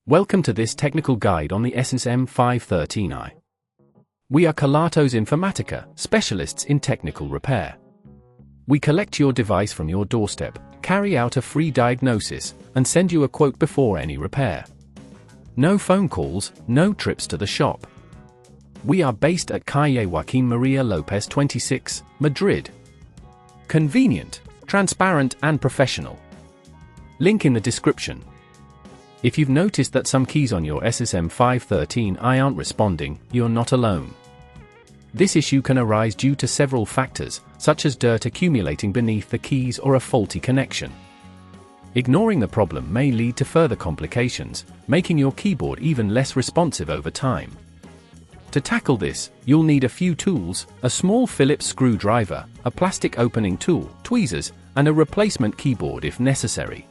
Welcome to this technical guide on the ASUS M513i. We are Kelatos Informatica, specialists in technical repair. We collect your device from your doorstep, carry out a free diagnosis, and send you a quote before any repair. No phone calls, no trips to the shop. We are based at Calle Joaquín María López 26, Madrid. Convenient, transparent and professional. Link in the description. If you've noticed that some keys on your ASUS M513i aren't responding, you're not alone. This issue can arise due to several factors, such as dirt accumulating beneath the keys or a faulty connection. Ignoring the problem may lead to further complications, making your keyboard even less responsive over time. To tackle this, you'll need a few tools: a small Phillips screwdriver, a plastic opening tool, tweezers, and a replacement keyboard if necessary.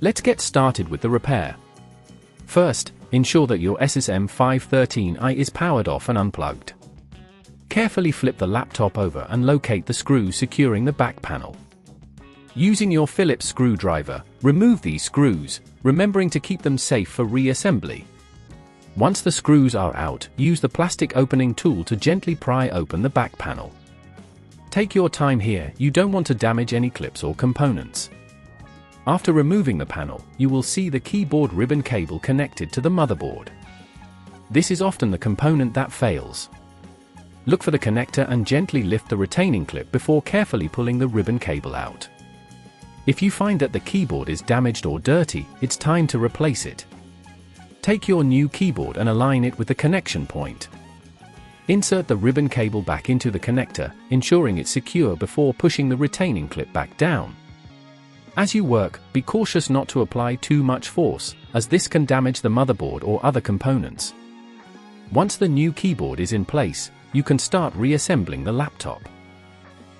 Let's get started with the repair. First, ensure that your ASUS M513i is powered off and unplugged. Carefully flip the laptop over and locate the screws securing the back panel. Using your Phillips screwdriver, remove these screws, remembering to keep them safe for reassembly. Once the screws are out, use the plastic opening tool to gently pry open the back panel. Take your time here, you don't want to damage any clips or components. After removing the panel, you will see the keyboard ribbon cable connected to the motherboard. This is often the component that fails. Look for the connector and gently lift the retaining clip before carefully pulling the ribbon cable out. If you find that the keyboard is damaged or dirty, it's time to replace it. Take your new keyboard and align it with the connection point. Insert the ribbon cable back into the connector, ensuring it's secure before pushing the retaining clip back down. As you work, be cautious not to apply too much force, as this can damage the motherboard or other components. Once the new keyboard is in place, you can start reassembling the laptop.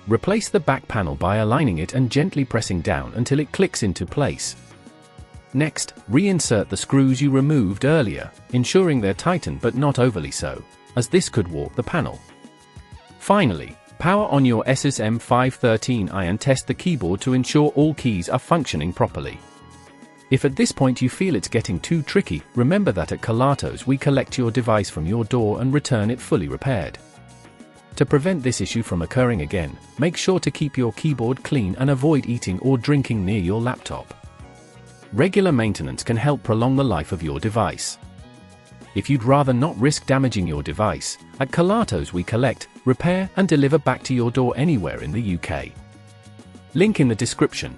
Replace the back panel by aligning it and gently pressing down until it clicks into place. Next, reinsert the screws you removed earlier, ensuring they're tightened but not overly so, as this could warp the panel. Finally, power on your ASUS M513i and test the keyboard to ensure all keys are functioning properly. If at this point you feel it's getting too tricky, remember that at Kelatos we collect your device from your door and return it fully repaired. To prevent this issue from occurring again, make sure to keep your keyboard clean and avoid eating or drinking near your laptop. Regular maintenance can help prolong the life of your device. If you'd rather not risk damaging your device, at Kelatos we collect, repair and deliver back to your door anywhere in the UK. Link in the description.